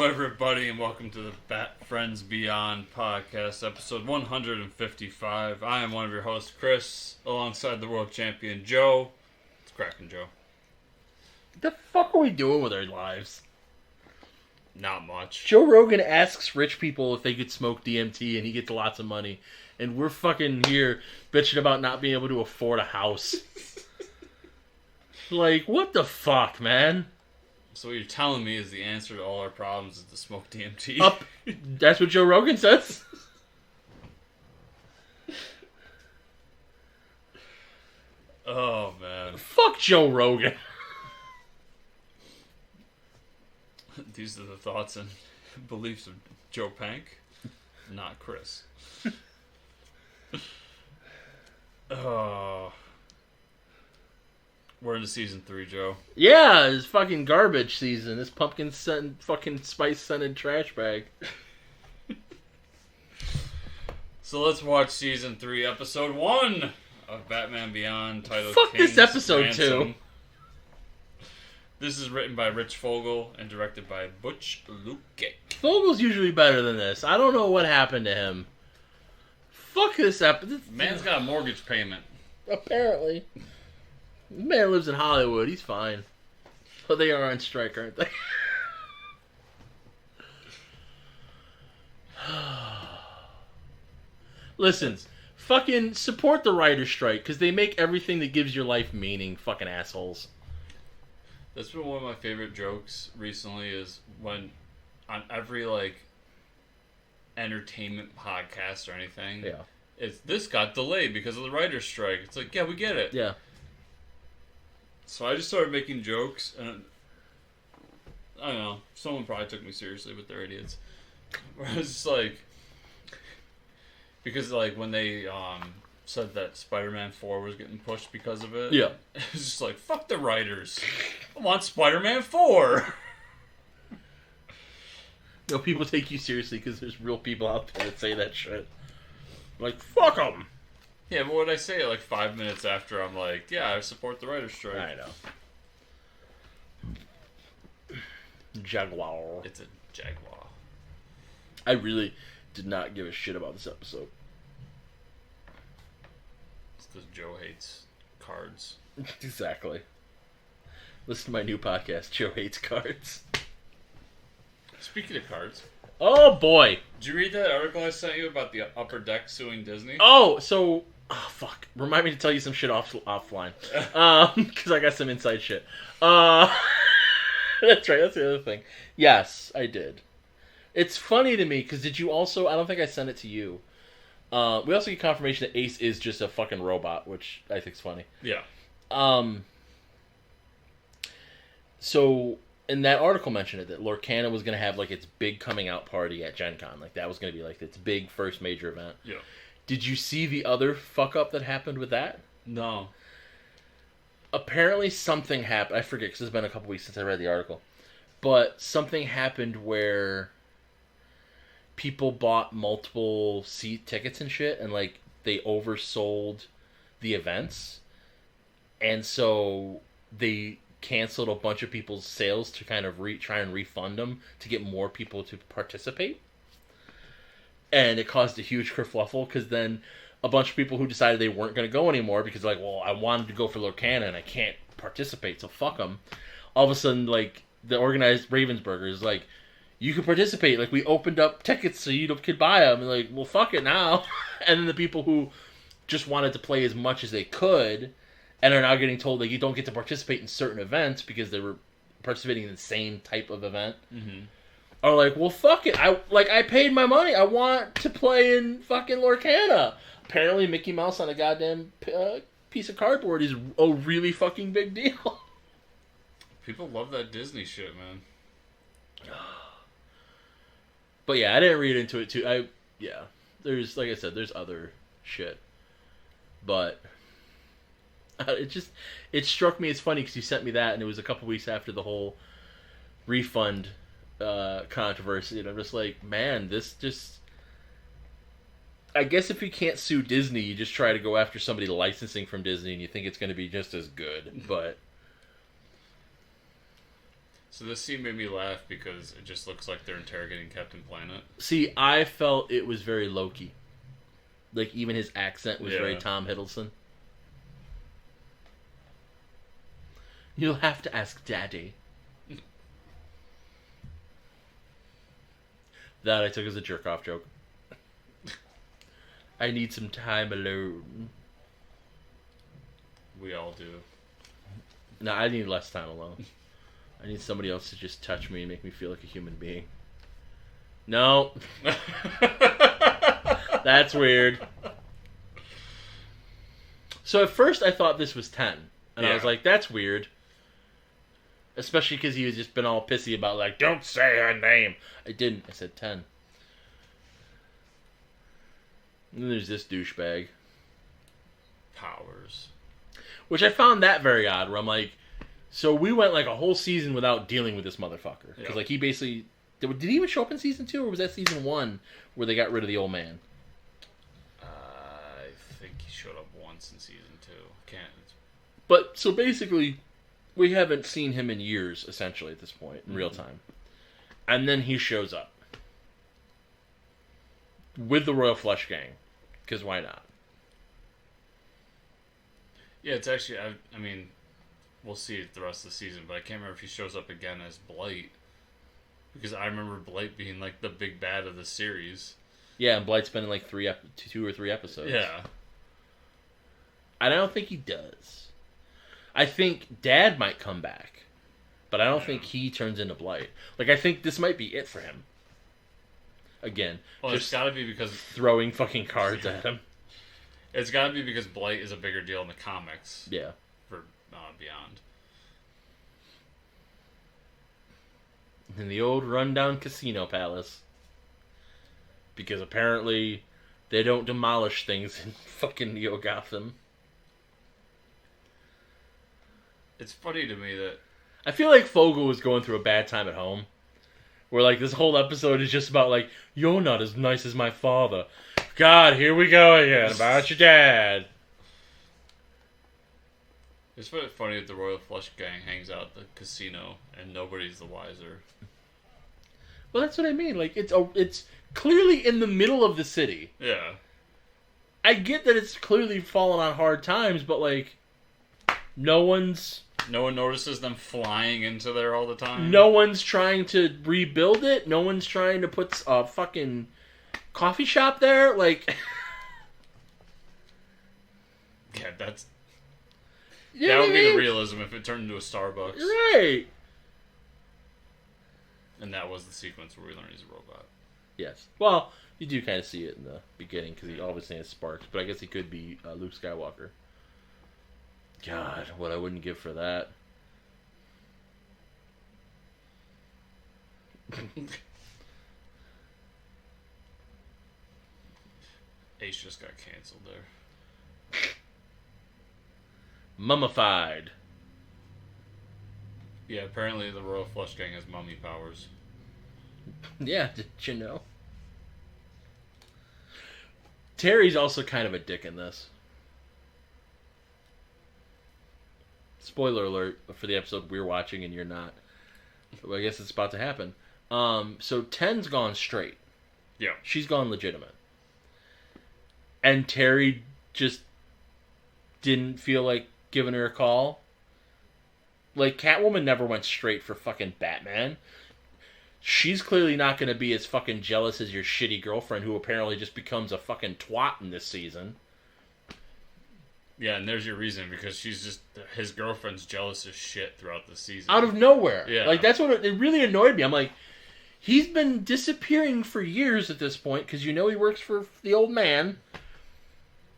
Hello, everybody, and welcome to the Bat Friends Beyond podcast, episode 155. I am one of your hosts, Chris, alongside the world champion, Joe. It's cracking, Joe. What the fuck are we doing with our lives? Not much. Joe Rogan asks rich people if they could smoke DMT and he gets lots of money. And we're fucking here bitching about not being able to afford a house. Like, what the fuck, man? So what you're telling me is the answer to all our problems is to smoke DMT? That's what Joe Rogan says. Oh, man. Fuck Joe Rogan. These are the thoughts and beliefs of Joe Pank, not Chris. Oh... We're into season 3, Joe. Yeah, it's fucking garbage season. This fucking spice-scented trash bag. So let's watch season 3, episode 1 of Batman Beyond, titled Fuck King's this episode Ransom. 2. This is written by Rich Fogel and directed by Butch Luke. Fogel's usually better than this. I don't know what happened to him. Fuck this episode. Man's got a mortgage payment. Apparently. The man lives in Hollywood. He's fine. But they are on strike, aren't they? Listen, fucking support the writer's strike, because they make everything that gives your life meaning, fucking assholes. That's been one of my favorite jokes recently, is when on every, like, entertainment podcast or anything, Yeah. it's, this got delayed because of the writer's strike. It's like, yeah, we get it. Yeah. So I just started making jokes, and I don't know, someone probably took me seriously, but they're idiots. Where I was just like, because like when they said that Spider-Man 4 was getting pushed because of it, Yeah. it was just like, fuck the writers. I want Spider-Man 4. No, people take you seriously because there's real people out there that say that shit. Like, fuck them. Yeah, but what did I say like 5 minutes after I'm like, yeah, I support the writer's strike. I know. Jaguar. It's a Jaguar. I really did not give a shit about this episode. It's because Joe hates cards. Exactly. Listen to my new podcast, Joe Hates Cards. Speaking of cards, Oh, boy. did you read that article I sent you about the Upper Deck suing Disney? Oh, so... Oh, fuck. Remind me to tell you some shit offline. Because I got some inside shit. That's right, that's the other thing. Yes, I did. It's funny to me, because did you also... I don't think I sent it to you. We also get confirmation that Ace is just a fucking robot, which I think is funny. Yeah. So, in that article mentioned it, that Lorcana was going to have, like, its big coming out party at Gen Con. Like, that was going to be, like, its big first major event. Yeah. Did you see the other fuck-up that happened with that? No. Apparently something happened. I forget, because it's been a couple weeks since I read the article. But something happened where people bought multiple seat tickets and shit, and, like, they oversold the events. And so they canceled a bunch of people's sales to kind of try and refund them to get more people to participate. And it caused a huge kerfluffle, because then a bunch of people who decided they weren't going to go anymore because like, well, I wanted to go for Lorcana and I can't participate, so fuck them. All of a sudden, like, the organized Ravensburger is like, you can participate. Like, we opened up tickets so you could buy them. And like, well, fuck it now. And then the people who just wanted to play as much as they could and are now getting told that you don't get to participate in certain events because they were participating in the same type of event. Mm-hmm. Are like, well, fuck it. I paid my money. I want to play in fucking Lorcana. Apparently, Mickey Mouse on a goddamn piece of cardboard is a really fucking big deal. People love that Disney shit, man. But yeah, I didn't read into it too. There's, like I said, there's other shit. But it struck me as funny because you sent me that, and it was a couple weeks after the whole refund controversy, and I'm just like, man, this just... I guess if you can't sue Disney, you just try to go after somebody licensing from Disney, and you think it's going to be just as good, but... So this scene made me laugh because it just looks like they're interrogating Captain Planet. See, I felt it was very Loki. Like, even his accent was very Yeah. Tom Hiddleston. You'll have to ask Daddy. That I took as a jerk-off joke. I need some time alone. We all do. No, I need less time alone. I need somebody else to just touch me and make me feel like a human being. No. That's weird. So at first I thought this was 10. And I was like, that's weird. Especially because he was just been all pissy about, like, don't say her name. I didn't. I said 10. And then there's this douchebag. Powers. Which I found that very odd, where I'm like, so we went like a whole season without dealing with this motherfucker. Because like he basically... Did he even show up in season 2, or was that season 1 where they got rid of the old man? I think he showed up once in season 2. Can't... But, so basically, we haven't seen him in years, essentially, at this point, in real time. And then he shows up. With the Royal Flush Gang. Because why not? Yeah, it's actually... I mean, we'll see it the rest of the season, but I can't remember if he shows up again as Blight. Because I remember Blight being, like, the big bad of the series. Yeah, and Blight's been in, like, 2 or 3 episodes. Yeah. And I don't think he does. I think Dad might come back. But I don't think he turns into Blight. Like, I think this might be it for him. Again. Well, just it's gotta be because... throwing fucking cards at him. It's gotta be because Blight is a bigger deal in the comics. Yeah. For Beyond. In the old rundown casino palace. Because apparently they don't demolish things in fucking Neo Gotham. It's funny to me that... I feel like Fogel was going through a bad time at home. Where like this whole episode is just about like, you're not as nice as my father. God, here we go again about your dad. It's funny that the Royal Flush Gang hangs out at the casino and nobody's the wiser. Well, that's what I mean. Like, it's clearly in the middle of the city. Yeah. I get that it's clearly fallen on hard times, but like, no one notices them flying into there all the time. No one's trying to rebuild it. No one's trying to put a fucking coffee shop there. Like, yeah, that's... You that know would what I be the mean? realism if it turned into a Starbucks. Right. And that was the sequence where we learned he's a robot. Yes. Well, you do kind of see it in the beginning because he obviously has sparks, but I guess he could be Luke Skywalker. God, what I wouldn't give for that. Ace just got canceled there. Mummified. Yeah, apparently the Royal Flush Gang has mummy powers. Yeah, did you know? Terry's also kind of a dick in this. Spoiler alert for the episode we're watching and you're not. Well, I guess it's about to happen. So 10's gone straight. Yeah. She's gone legitimate. And Terry just didn't feel like giving her a call. Like, Catwoman never went straight for fucking Batman. She's clearly not going to be as fucking jealous as your shitty girlfriend who apparently just becomes a fucking twat in this season. Yeah, and there's your reason, because she's just... His girlfriend's jealous as shit throughout the season. Out of nowhere. Yeah. Like, that's what... It really annoyed me. I'm like, he's been disappearing for years at this point, because you know he works for the old man.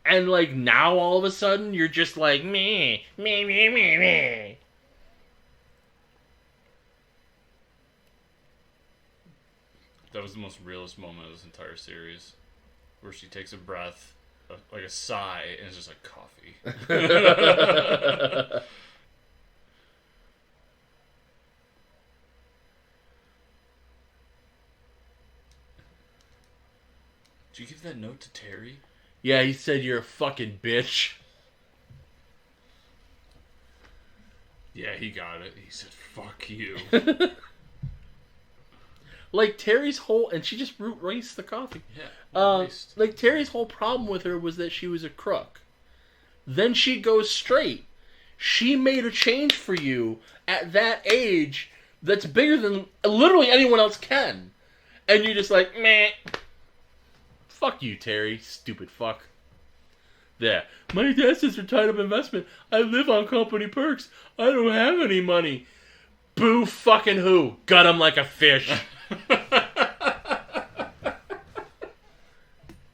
And, like, now all of a sudden, you're just like, me. That was the most realist moment of this entire series. Where she takes a breath, like a sigh, and it's just like coffee. Did you give that note to Terry? Yeah, he said you're a fucking bitch. Yeah, he got it. He said, fuck you. Like, Terry's whole... And she just raced the coffee. Yeah. Like, Terry's whole problem with her was that she was a crook. Then she goes straight. She made a change for you at that age that's bigger than literally anyone else can. And you're just like, meh. Fuck you, Terry. Stupid fuck. There. My assets are tied up investment. I live on company perks. I don't have any money. Boo fucking who? Gut him like a fish.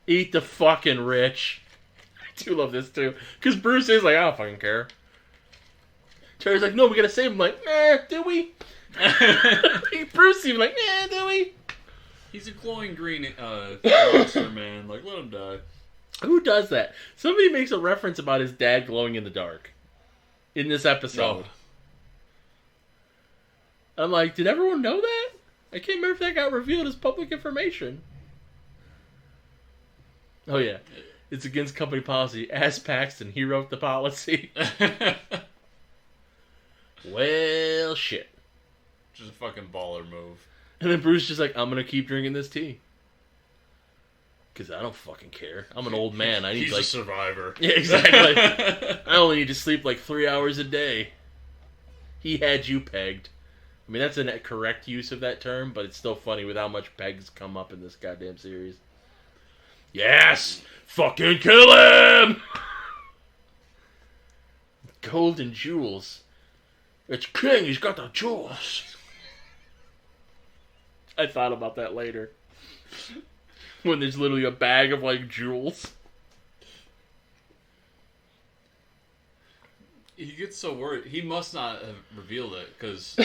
Eat the fucking rich. I do love this too. Because Bruce is like, I don't fucking care. Terry's like, no, we gotta save him. Like, nah, do we? Bruce even like, nah, do we? He's a glowing green monster, man. Like, let him die. Who does that? Somebody makes a reference about his dad glowing in the dark in this episode. Oh. I'm like, did everyone know that? I can't remember if that got revealed as public information. Oh, yeah. It's against company policy. Ask Paxton. He wrote the policy. Well, shit. Just a fucking baller move. And then Bruce just like, I'm going to keep drinking this tea. Because I don't fucking care. I'm an old man. I need He's a survivor. Yeah, exactly. I only need to sleep like 3 hours a day. He had you pegged. I mean, that's a correct use of that term, but it's still funny with how much pegs come up in this goddamn series. Yes! Fucking kill him! Gold and jewels. It's King, he's got the jewels. I thought about that later. When there's literally a bag of, like, jewels. He gets so worried. He must not have revealed it, because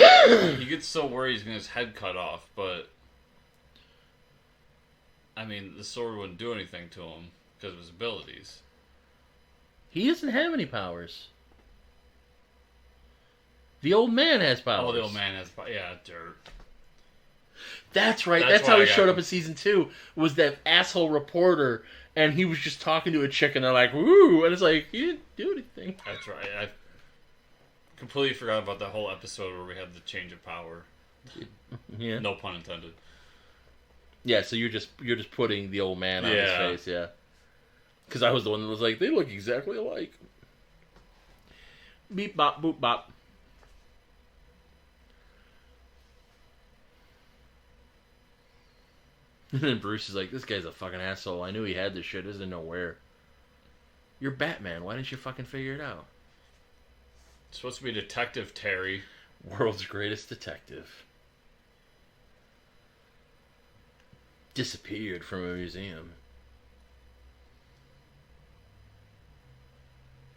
he gets so worried he's going to get his head cut off, but... I mean, the sword wouldn't do anything to him, because of his abilities. He doesn't have any powers. The old man has powers. Oh, the old man has powers. Yeah, dirt. That's right. That's how he showed up in season 2. Was that asshole reporter, and he was just talking to a chick, and they're like, "Woo!" And it's like, he didn't do anything. That's right. I completely forgot about that whole episode where we had the change of power. Yeah. No pun intended. Yeah. So you're just putting the old man on his face. Yeah. Because I was the one that was like, they look exactly alike. Beep bop boop bop. And then Bruce is like, this guy's a fucking asshole. I knew he had this shit. I just didn't know where. You're Batman. Why didn't you fucking figure it out? It's supposed to be Detective Terry. World's greatest detective. Disappeared from a museum.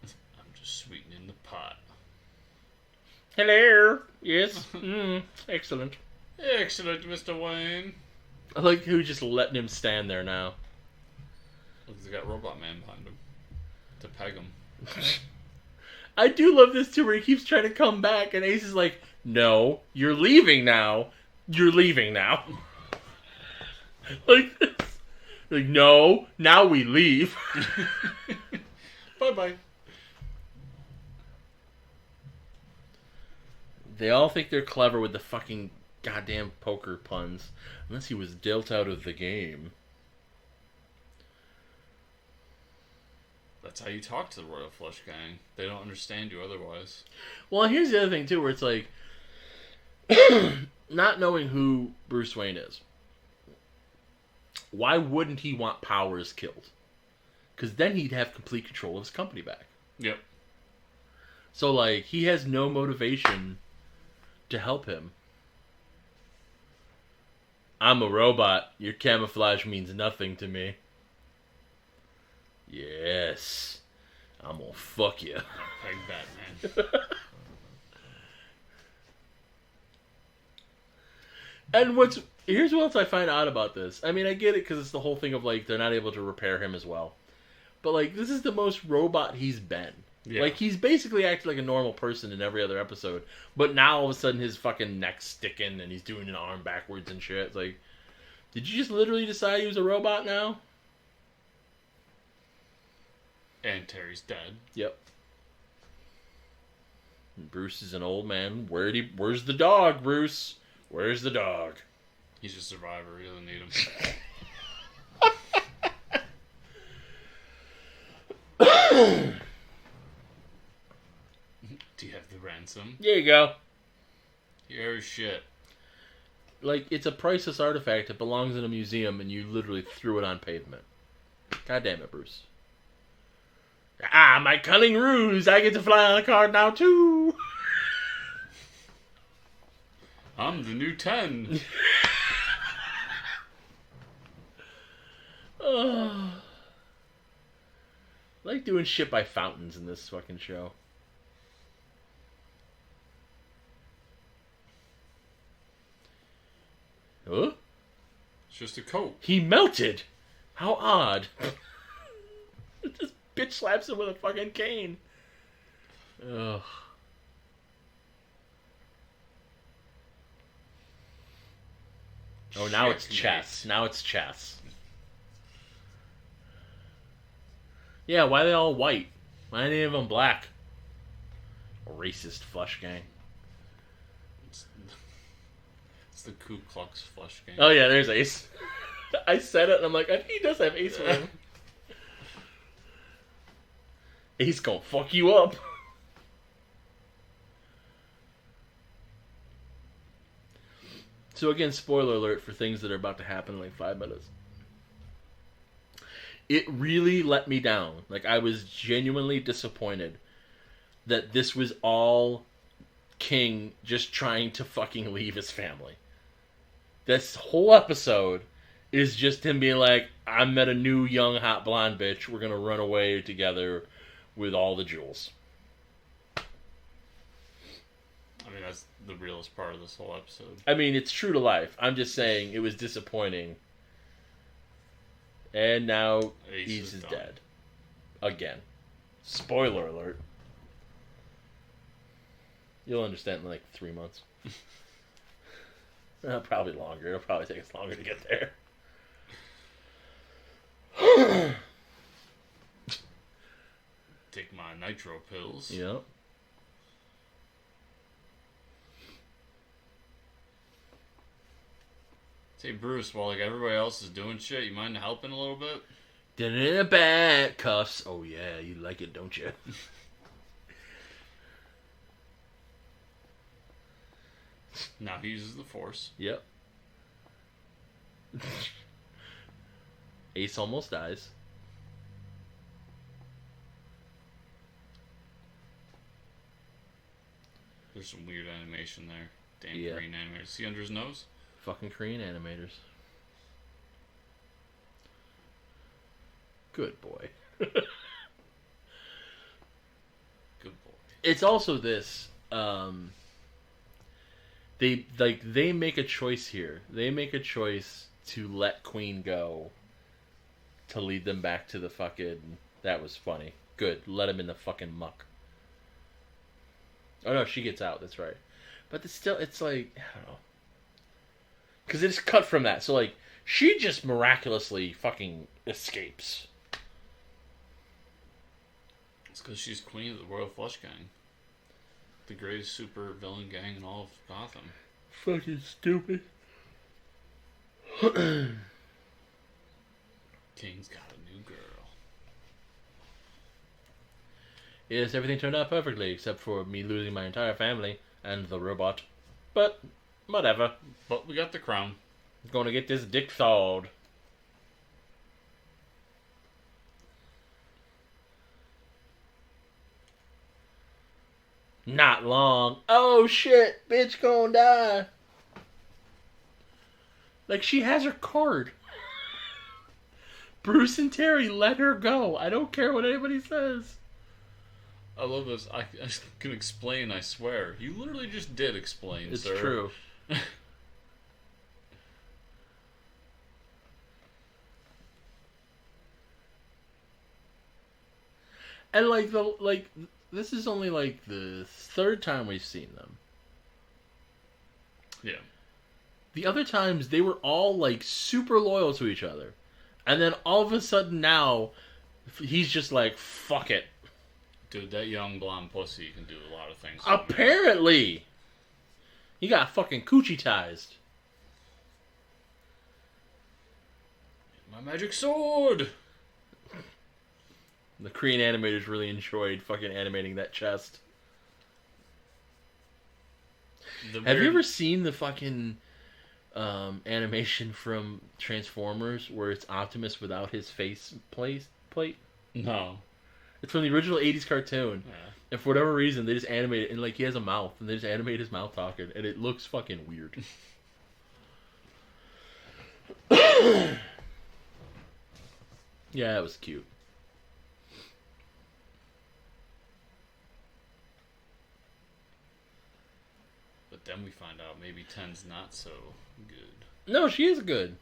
I'm just sweetening the pot. Hello. Yes. Excellent. Excellent, Mr. Wayne. I like who just letting him stand there now. Look, he's got Robot Man behind him. To peg him. I do love this too, where he keeps trying to come back, and Ace is like, no, you're leaving now. You're leaving now. Like this. Like, no, now we leave. Bye-bye. They all think they're clever with the fucking goddamn poker puns. Unless he was dealt out of the game. That's how you talk to the Royal Flush Gang. They don't understand you otherwise. Well, here's the other thing, too, where it's like... not knowing who Bruce Wayne is. Why wouldn't he want Powers killed? Because then he'd have complete control of his company back. Yep. So, like, he has no motivation to help him. I'm a robot. Your camouflage means nothing to me. Yes. I'm gonna fuck you. Peg Batman. And here's what else I find odd about this. I mean, I get it because it's the whole thing of, like, they're not able to repair him as well. But, like, this is the most robot he's been. Yeah. Like, he's basically acted like a normal person in every other episode. But now, all of a sudden, his fucking neck's sticking and he's doing an arm backwards and shit. It's like, did you just literally decide he was a robot now? And Terry's dead. Yep. Bruce is an old man. Where's the dog, Bruce? Where's the dog? He's a survivor. He doesn't need him. Do you have the ransom? There you go. Here's shit. Like, it's a priceless artifact. It belongs in a museum, and you literally threw it on pavement. God damn it, Bruce. Ah, my cunning ruse. I get to fly on a card now, too. I'm the new 10. Oh. I like doing shit by fountains in this fucking show. Huh? It's just a coat. He melted. How odd. This bitch slaps him with a fucking cane. Ugh. Oh, now it's chess. Now it's chess. Yeah, why are they all white? Why ain't any of them black? Racist flush gang. It's the Ku Klux flush gang. Oh yeah, there's Ace. I said it and I'm like, I think he does have Ace with him. Ace gonna fuck you up. So again, spoiler alert for things that are about to happen in like 5 minutes. It really let me down. Like, I was genuinely disappointed that this was all King just trying to fucking leave his family. This whole episode is just him being like, I met a new young hot blonde bitch. We're gonna run away together with all the jewels. I mean, that's the realest part of this whole episode. I mean, it's true to life. I'm just saying it was disappointing. And now Ace is dead. Again. Spoiler alert. You'll understand in like 3 months. Probably longer. It'll probably take us longer to get there. Take my nitro pills. Yep. Say, Bruce, while like everybody else is doing shit, you mind helping a little bit? Did it in a bat cuffs. Oh yeah, you like it, don't you? Now he uses the Force. Yep. Ace almost dies. There's some weird animation there. Damn Yeah. green animator. See under his nose? Fucking Korean animators. Good boy. Good boy. It's also this. They make a choice here. They make a choice to let Queen go to lead them back to the fucking. That was funny. Good. Let him in the fucking muck. Oh no, she gets out. That's right. But it's still, it's like, I don't know. Because it's cut from that. So like, she just miraculously fucking escapes. It's because she's queen of the Royal Flush Gang. The greatest super villain gang in all of Gotham. Fucking stupid. King's got a new girl. Yes, everything turned out perfectly, except for me losing my entire family and the robot. But, whatever. But we got the crown. Gonna get this dick thawed. Not long. Oh shit, bitch gonna die. Like, she has her card. Bruce and Terry let her go. I don't care what anybody says. I love this. I can explain, I swear. You literally just did explain, It's sir. true. And this is only like the third time we've seen them. Yeah. The other times they were all like super loyal to each other. And then all of a sudden now he's just like, fuck it. Dude, that young blonde pussy can do a lot of things. Apparently. He got fucking coochie-tized. My magic sword! The Korean animators really enjoyed fucking animating that chest. Have you ever seen the fucking animation from Transformers where it's Optimus without his face plate? No. It's from the original 80s cartoon. Yeah. And for whatever reason, they just animate it, and like he has a mouth, and they just animate his mouth talking, and it looks fucking weird. Yeah, it was cute. But then we find out maybe 10's not so good. No, she is good.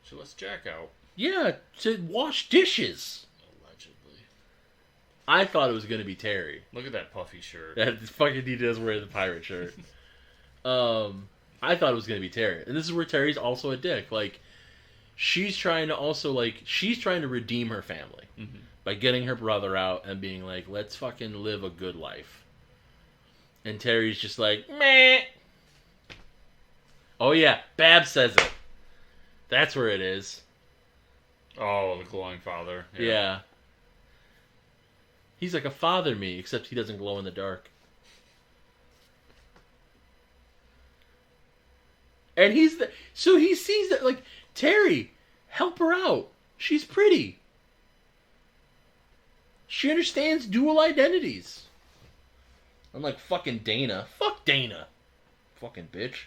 She lets Jack out. Yeah, to wash dishes. Allegedly. I thought it was going to be Terry. Look at that puffy shirt. That fucking he does wear the pirate shirt. I thought it was going to be Terry. And this is where Terry's also a dick. Like, she's trying to also, like, she's trying to redeem her family. Mm-hmm. By getting her brother out and being like, let's fucking live a good life. And Terry's just like, meh. Oh yeah, Bab says it. That's where it is. Oh, the glowing father. Yeah. He's like a father to me, except he doesn't glow in the dark. And so he sees that, like, Terry, help her out. She's pretty. She understands dual identities. Unlike fucking Dana. Fuck Dana. Fucking bitch.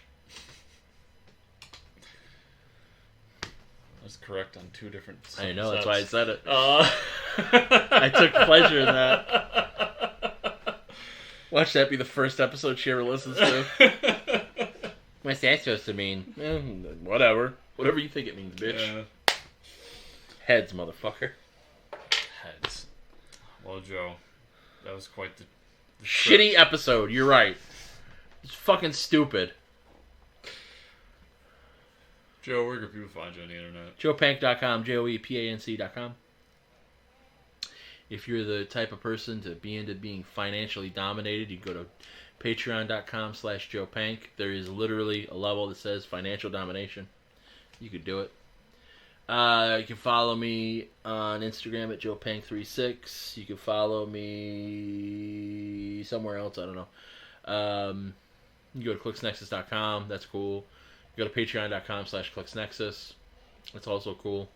That's correct on two different I know, that's why I said it. I I took pleasure in that. Watch that be the first episode she ever listens to. What's that supposed to mean? Whatever. Whatever you think it means, bitch. Yeah. Heads, motherfucker. Heads. Well, Joe, that was quite the shitty episode. You're right. It's fucking stupid. Joe, where can people find you on the internet? JoePank.com, JoePanc.com. If you're the type of person to be into being financially dominated, you go to Patreon.com/JoePank. There is literally a level that says financial domination. You could do it. You can follow me on Instagram at JoePank36. You can follow me somewhere else, I don't know. You go to ClicksNexus.com. That's cool. You go to Patreon.com/ClicksNexus. That's also cool.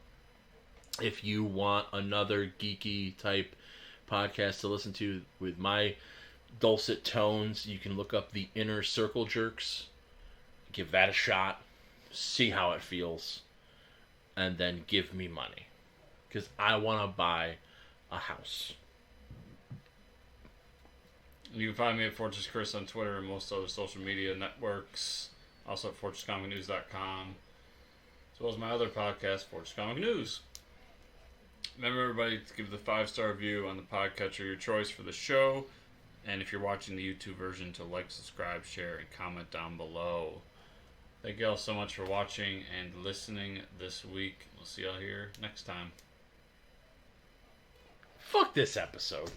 If you want another geeky type podcast to listen to with my dulcet tones, you can look up the Inner Circle Jerks. Give that a shot. See how it feels. And then give me money. Because I want to buy a house. You can find me at Fortress Chris on Twitter and most other social media networks. Also at FortressComicNews.com. As well as my other podcast, Fortress Comic News. Remember, everybody, to give the 5-star review on the podcatcher of your choice for the show. And if you're watching the YouTube version, to like, subscribe, share, and comment down below. Thank you all so much for watching and listening this week. We'll see y'all here next time. Fuck this episode.